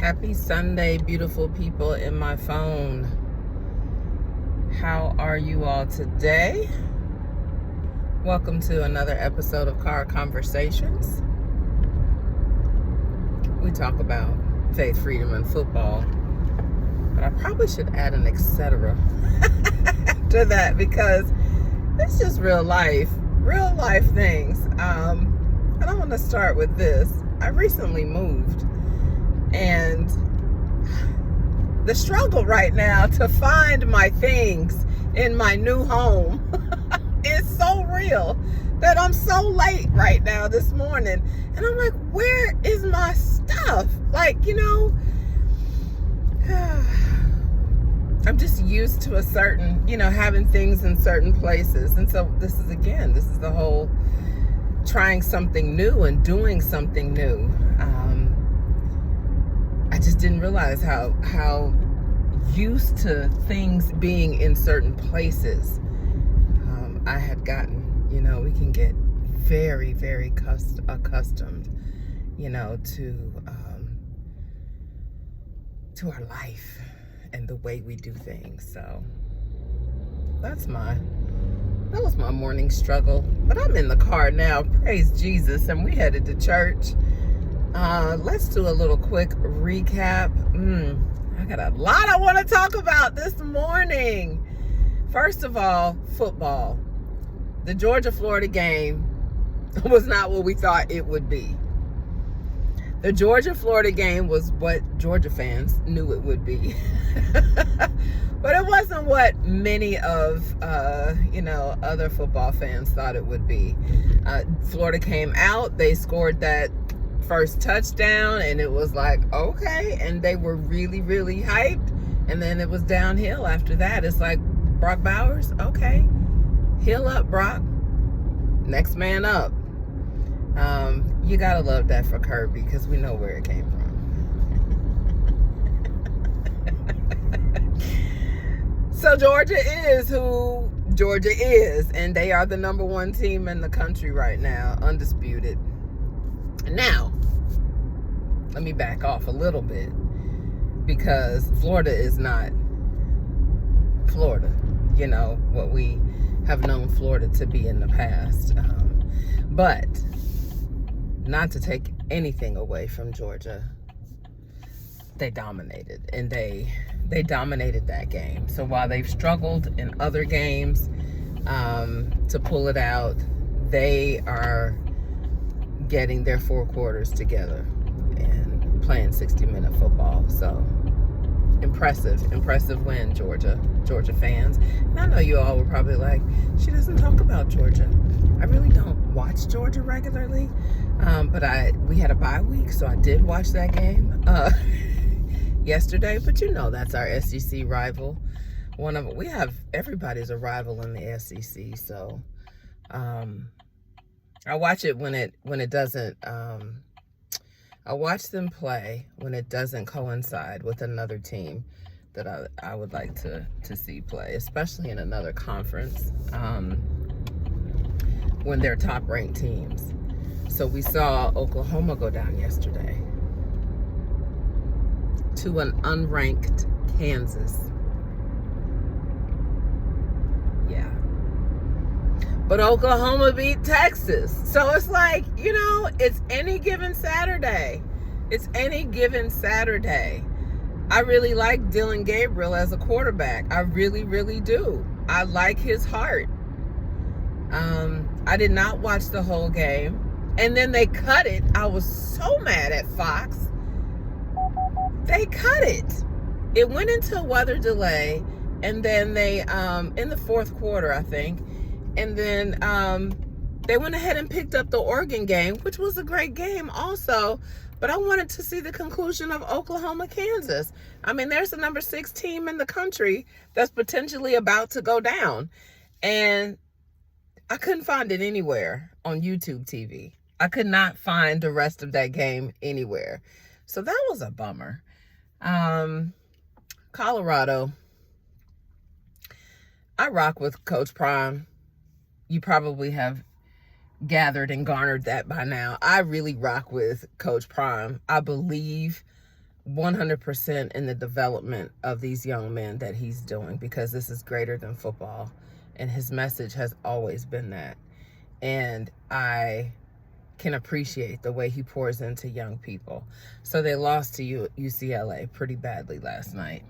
Happy Sunday, beautiful people in my phone. How are you all today? Welcome to another episode of Car Conversations. We talk about faith, freedom, and football. But I probably should add an etc. after that because it's just real life things. And I want to start with this. I recently moved. And the struggle right now to find my things in my new home is so real that I'm so late right now this morning. And I'm like, where is my stuff? I'm just used to a certain, having things in certain places. And so this is the whole trying something new and doing something new. I just didn't realize how used to things being in certain places I had gotten. We can get very, very accustomed, to our life and the way we do things. So that was my morning struggle. But I'm in the car now, praise Jesus, and we headed to church. Let's do a little quick recap. I got a lot I want to talk about this morning. First of all, football. The Georgia-Florida game was not what we thought it would be. The Georgia-Florida game was what Georgia fans knew it would be. But it wasn't what many of, other football fans thought it would be. Florida came out. They scored that first touchdown, and it was like, okay. And they were really, really hyped. And then it was downhill after that. It's like, Brock Bowers, okay. Heal up, Brock. Next man up. You gotta love that for Kirby, because we know where it came from. So Georgia is who Georgia is, and they are the number one team in the country right now, undisputed. Now, let me back off a little bit, because Florida is not Florida, what we have known Florida to be in the past. But not to take anything away from Georgia, they dominated, and they dominated that game. So while they've struggled in other games to pull it out, they are getting their four quarters together and playing 60-minute football. So impressive win, Georgia fans. And I know you all were probably like, she doesn't talk about Georgia. I really don't watch Georgia regularly, but we had a bye week, so I did watch that game yesterday. But that's our SEC rival. Everybody's a rival in the SEC, so I watch it when it doesn't. I watch them play when it doesn't coincide with another team that I would like to see play, especially in another conference, when they're top-ranked teams. So we saw Oklahoma go down yesterday to an unranked Kansas. Yeah. But Oklahoma beat Texas. So it's like, it's any given Saturday. I really like Dylan Gabriel as a quarterback. I really, really do. I like his heart. I did not watch the whole game. And then they cut it. I was so mad at Fox. They cut it. It went into a weather delay. And then they, in the fourth quarter, I think, and then they went ahead and picked up the Oregon game, which was a great game also. But I wanted to see the conclusion of Oklahoma, Kansas. I mean, there's the number 6 team in the country that's potentially about to go down. And I couldn't find it anywhere on YouTube TV. I could not find the rest of that game anywhere. So that was a bummer. Colorado. I rock with Coach Prime. You probably have gathered and garnered that by now. I really rock with Coach Prime. I believe 100% in the development of these young men that he's doing, because this is greater than football. And his message has always been that. And I can appreciate the way he pours into young people. So they lost to UCLA pretty badly last night.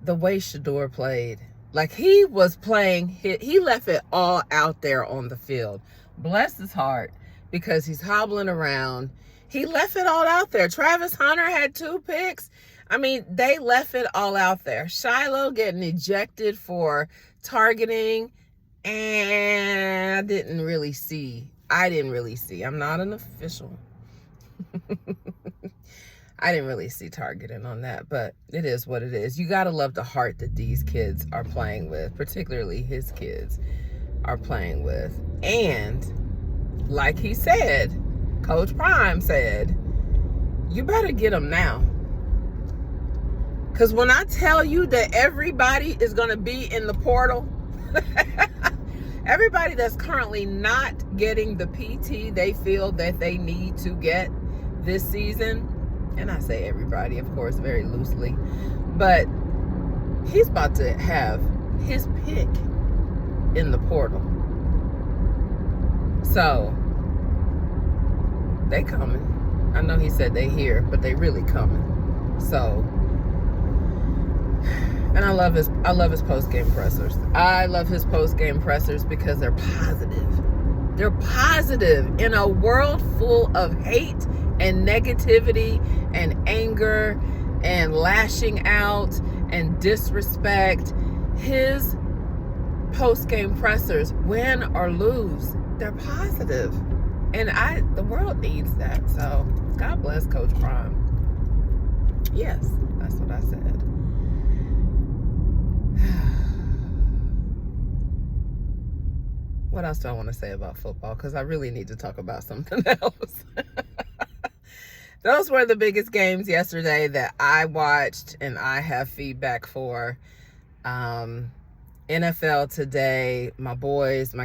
The way Shedeur played, like he was playing, he left it all out there on the field. Bless his heart, because he's hobbling around. He left it all out there. Travis Hunter had 2 picks. I mean, they left it all out there. Shiloh getting ejected for targeting, and I didn't really see. I'm not an official. I didn't really see targeting on that, but it is what it is. You got to love the heart that these kids are playing with, particularly his kids are playing with. And like he said, Coach Prime said, you better get them now. Because when I tell you that everybody is going to be in the portal, everybody that's currently not getting the PT they feel that they need to get this season, and I say everybody, of course, very loosely, but he's about to have his pick in the portal. So they coming. I know he said they here, but they really coming. So, and I love his post-game pressers. I love his post-game pressers because they're positive. They're positive in a world full of hate and negativity and anger and lashing out and disrespect. His post-game pressers, win or lose, they're positive. And the world needs that. So God bless Coach Prime. Yes, that's what I said. What else do I want to say about football? Because I really need to talk about something else. Those were the biggest games yesterday that I watched and I have feedback for. NFL today, my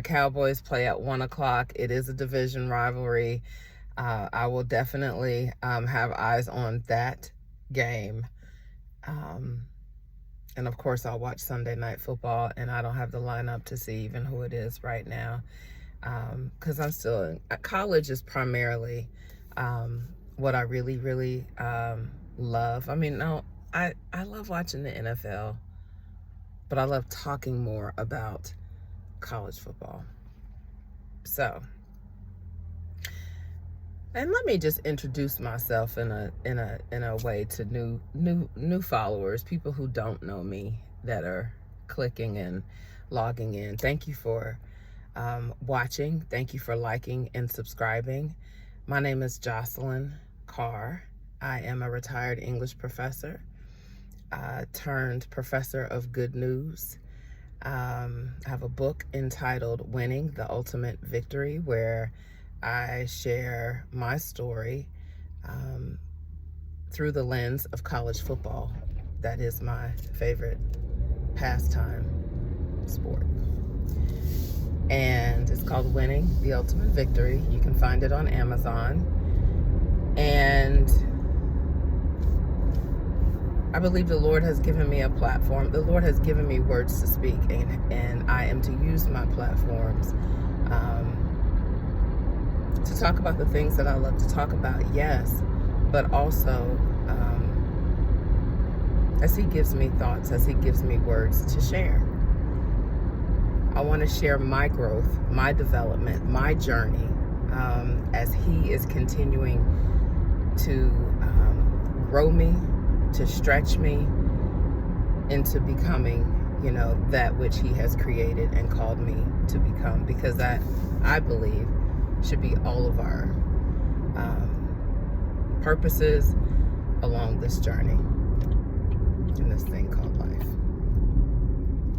Cowboys play at 1 o'clock. It is a division rivalry. I will definitely have eyes on that game. And of course, I'll watch Sunday Night Football, and I don't have the lineup to see even who it is right now. Because I'm still college is primarily what I really, really love. I mean, no, I love watching the NFL, but I love talking more about college football. So, and let me just introduce myself in a way to new followers, people who don't know me that are clicking and logging in. Thank you for watching. Thank you for liking and subscribing. My name is Jocelyn Carr. I am a retired English professor turned professor of good news. I have a book entitled Winning the Ultimate Victory, where I share my story through the lens of college football. That is my favorite pastime sport. And it's called Winning the Ultimate Victory. You can find it on Amazon. And I believe the Lord has given me a platform. The Lord has given me words to speak, and I am to use my platforms to talk about the things that I love to talk about, yes, but also as He gives me thoughts, as He gives me words to share. I want to share my growth, my development, my journey as He is continuing to grow me, to stretch me into becoming, that which He has created and called me to become, because that, I believe, should be all of our purposes along this journey in this thing called life.